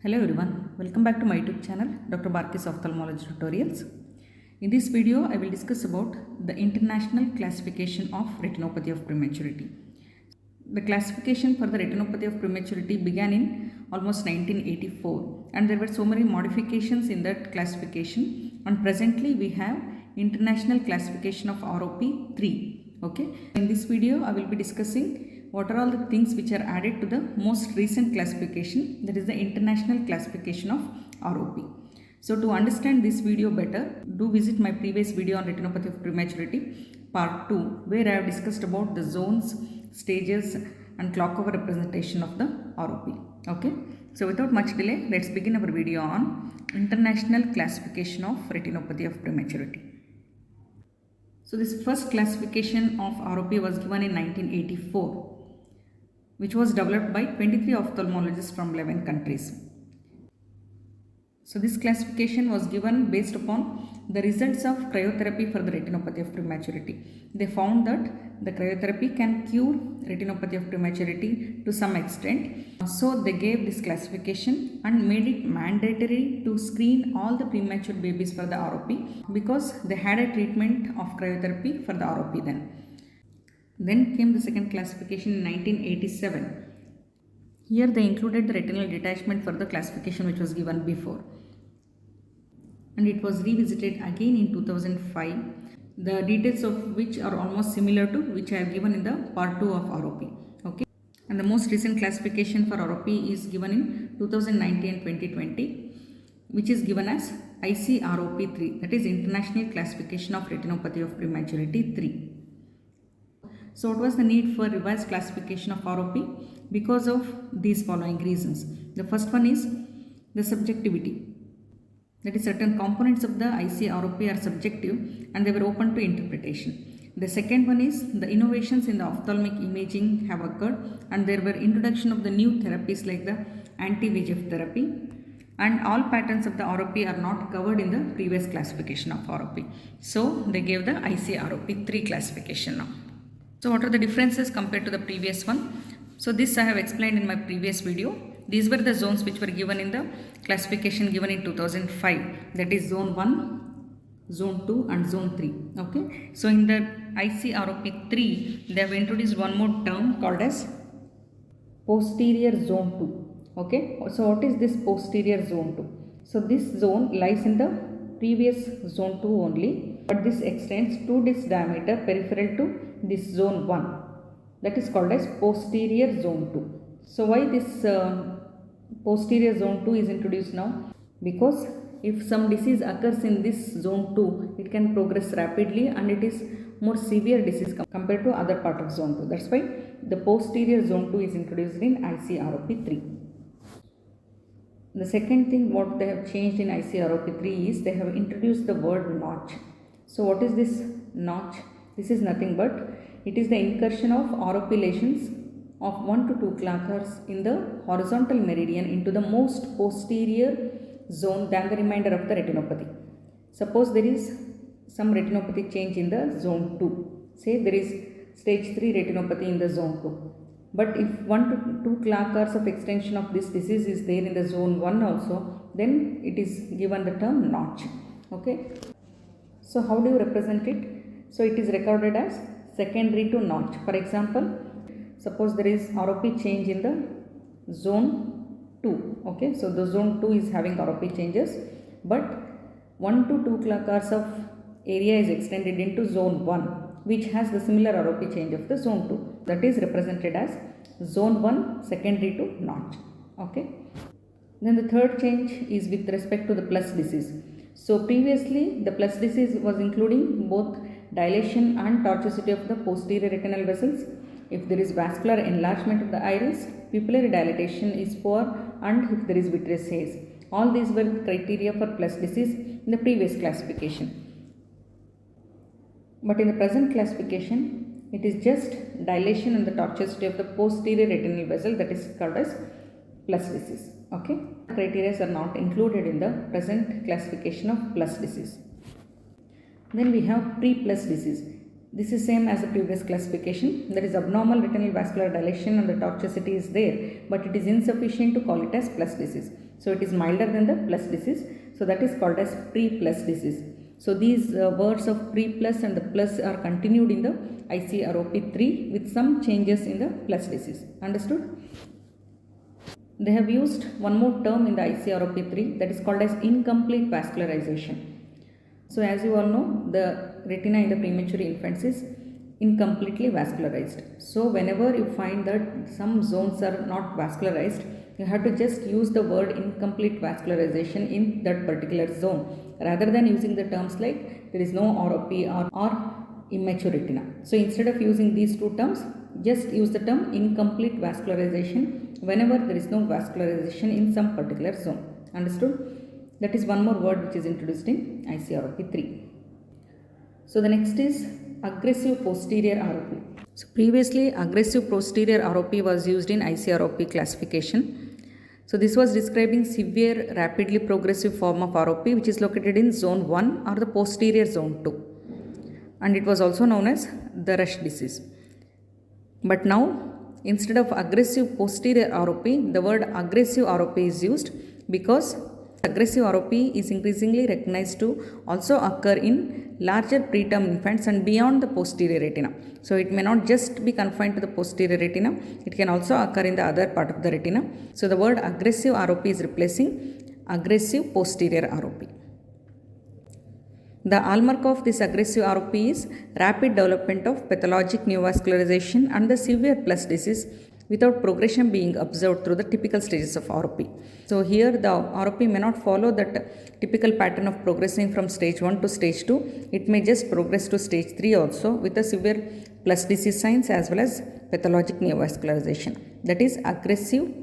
Hello everyone, welcome back to my YouTube channel Dr. Barkis Ophthalmology Tutorials. In this video, I will discuss about the international classification of retinopathy of prematurity. The classification for the retinopathy of prematurity began in almost 1984 and there were so many modifications in that classification, and presently we have international classification of ROP 3. Okay, in this video I will be discussing what are all the things which are added to the most recent classification, that is the international classification of ROP. So to understand this video better, do visit my previous video on retinopathy of prematurity part 2, where I have discussed about the zones, stages and clock over representation of the ROP. Okay, so without much delay, let's begin our video on international classification of retinopathy of prematurity. So this first classification of ROP was given in 1984, which was developed by 23 ophthalmologists from 11 countries. So this classification was given based upon the results of cryotherapy for the retinopathy of prematurity. They found that the cryotherapy can cure retinopathy of prematurity to some extent. So they gave this classification and made it mandatory to screen all the premature babies for the ROP, because they had a treatment of cryotherapy for the ROP then. Then came the second classification in 1987. Here they included the retinal detachment for the classification which was given before. And it was revisited again in 2005, the details of which are almost similar to which I have given in the part 2 of ROP. Okay. And the most recent classification for ROP is given in 2019 and 2020, which is given as ICROP 3, that is International Classification of Retinopathy of Prematurity 3. So what was the need for revised classification of ROP? Because of these following reasons. The first one is the subjectivity. That is, certain components of the ICROP are subjective and they were open to interpretation. The second one is the innovations in the ophthalmic imaging have occurred and there were introduction of the new therapies like the anti-VEGF therapy, and all patterns of the ROP are not covered in the previous classification of ROP. So they gave the ICROP 3 classification now. So what are the differences compared to the previous one? So this I have explained in my previous video. These were the zones which were given in the classification given in 2005. That is zone 1, zone 2 and zone 3. Okay. So in the ICROP 3, they have introduced one more term called as posterior zone 2. Okay. So what is this posterior zone 2? So this zone lies in the previous zone 2 only, but this extends 2 disc diameter peripheral to this zone 1, that is called as posterior zone 2. So why this posterior zone 2 is introduced now? Because if some disease occurs in this zone 2, it can progress rapidly and it is more severe disease compared to other part of zone 2. That's why the posterior zone 2 is introduced in ICROP 3. The second thing what they have changed in ICROP 3 is they have introduced the word notch. So what is this notch? This is nothing but it is the incursion of ROP lesions of 1 to 2 clackers in the horizontal meridian into the most posterior zone than the remainder of the retinopathy. Suppose there is some retinopathy change in the zone 2. Say there is stage 3 retinopathy in the zone 2. But if 1 to 2 clackers of extension of this disease is there in the zone 1 also, then it is given the term notch. Okay. So how do you represent it? So it is recorded as secondary to notch. For example, suppose there is ROP change in the zone 2. Okay, so the zone 2 is having ROP changes, but 1 to 2 clackers of area is extended into zone 1, which has the similar ROP change of the zone 2. That is represented as zone 1 secondary to notch. Okay. Then the third change is with respect to the plus disease. So previously the plus disease was including both dilation and tortuosity of the posterior retinal vessels. If there is vascular enlargement of the iris, pupillary dilatation is poor, and if there is vitreous haze. All these were criteria for plus disease in the previous classification. But in the present classification, it is just dilation and the tortuosity of the posterior retinal vessel, that is called as plus disease. Okay. Criteria are not included in the present classification of plus disease. Then we have pre-plus disease. This is same as the previous classification. There is abnormal retinal vascular dilation and the toxicity is there, but it is insufficient to call it as plus disease. So it is milder than the plus disease. So that is called as pre-plus disease. So these words of pre-plus and the plus are continued in the ICROP3 with some changes in the plus disease. Understood? They have used one more term in the ICROP3, that is called as incomplete vascularization. So as you all know, the retina in the premature infants is incompletely vascularized. So whenever you find that some zones are not vascularized, you have to just use the word incomplete vascularization in that particular zone rather than using the terms like there is no ROP or immature retina. So instead of using these two terms, just use the term incomplete vascularization whenever there is no vascularization in some particular zone. Understood? That is one more word which is introduced in ICROP3. So the next is aggressive posterior ROP. So previously aggressive posterior ROP was used in ICROP classification. So this was describing severe rapidly progressive form of ROP which is located in zone 1 or the posterior zone 2. And it was also known as the rush disease. But now instead of aggressive posterior ROP, the word aggressive ROP is used because aggressive ROP is increasingly recognized to also occur in larger preterm infants and beyond the posterior retina. So it may not just be confined to the posterior retina, it can also occur in the other part of the retina. So the word aggressive ROP is replacing aggressive posterior ROP. The hallmark of this aggressive ROP is rapid development of pathologic neovascularization and the severe plus disease without progression being observed through the typical stages of ROP. So here the ROP may not follow that typical pattern of progressing from stage 1 to stage 2. It may just progress to stage 3 also with the severe plus disease signs as well as pathologic neovascularization. That is aggressive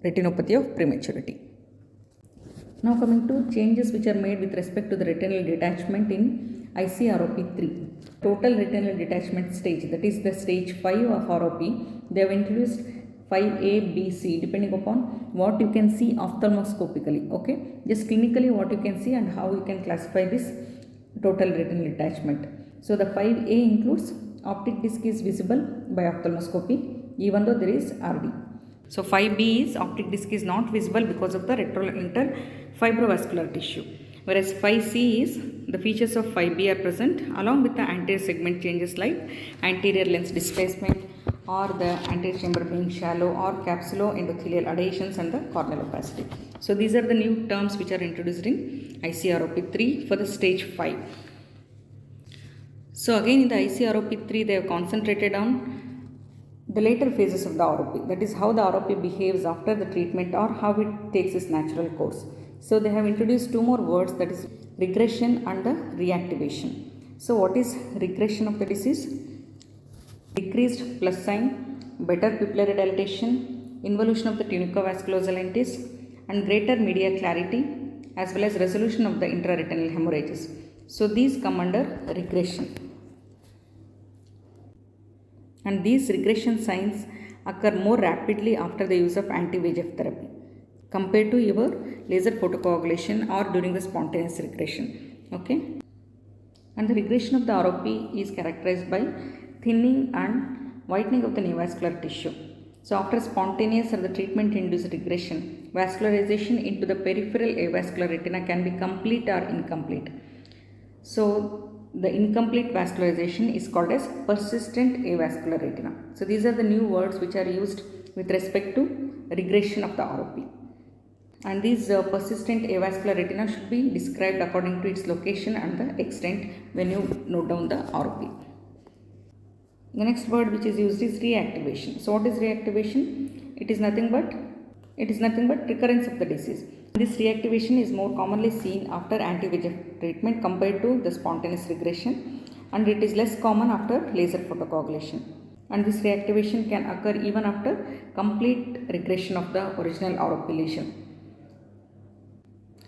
retinopathy of prematurity. Now coming to changes which are made with respect to the retinal detachment in ICROP3. Total retinal detachment stage, that is the stage 5 of ROP, they have introduced 5A, B, C depending upon what you can see ophthalmoscopically. Okay, just clinically what you can see and how you can classify this total retinal detachment. So the 5A includes optic disc is visible by ophthalmoscopy even though there is RD. So 5B is optic disc is not visible because of the retrointer fibrovascular tissue. Whereas 5C is the features of 5B are present along with the anterior segment changes like anterior lens displacement or the anterior chamber being shallow or capsuloendothelial adhesions and the corneal opacity. So these are the new terms which are introduced in ICROP3 for the stage 5. So again in the ICROP3 they have concentrated on the later phases of the ROP, that is how the ROP behaves after the treatment or how it takes its natural course. So they have introduced two more words, that is regression and the reactivation. So what is regression of the disease? Decreased plus sign, better pupillary dilatation, involution of the tunica vasculosa lentis and greater media clarity as well as resolution of the intraretinal hemorrhages. So these come under regression. And these regression signs occur more rapidly after the use of anti-VEGF therapy compared to your laser photocoagulation or during the spontaneous regression. Okay, and the regression of the ROP is characterized by thinning and whitening of the neovascular tissue. So after spontaneous or the treatment induced regression, vascularization into the peripheral avascular retina can be complete or incomplete. So the incomplete vascularization is called as persistent avascular retina. So these are the new words which are used with respect to regression of the ROP. And these persistent avascular retina should be described according to its location and the extent when you note down the ROP. The next word which is used is reactivation. So what is reactivation? It is nothing but recurrence of the disease. This reactivation is more commonly seen after anti-VEGF treatment compared to the spontaneous regression, and it is less common after laser photocoagulation. And this reactivation can occur even after complete regression of the original ROP lesion.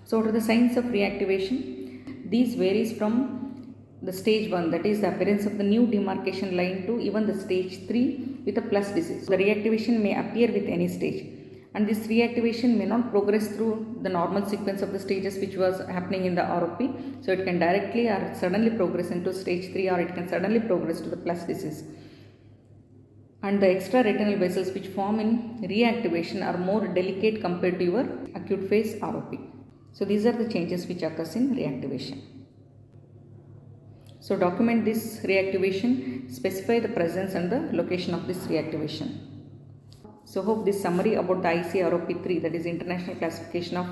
So what are the signs of reactivation? These varies from the stage 1, that is the appearance of the new demarcation line, to even the stage 3 with a plus disease. The reactivation may appear with any stage. and this reactivation may not progress through the normal sequence of the stages which was happening in the ROP. So it can directly or suddenly progress into stage 3, or it can suddenly progress to the plus disease. And the extra retinal vessels which form in reactivation are more delicate compared to your acute phase ROP. So these are the changes which occurs in reactivation. So document this reactivation, specify the presence and the location of this reactivation. So hope this summary about the ICROP3, that is International Classification of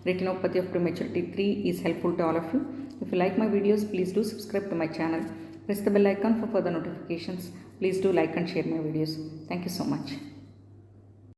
Retinopathy of Prematurity 3, is helpful to all of you. If you like my videos, please do subscribe to my channel. Press the bell icon for further notifications. Please do like and share my videos. Thank you so much.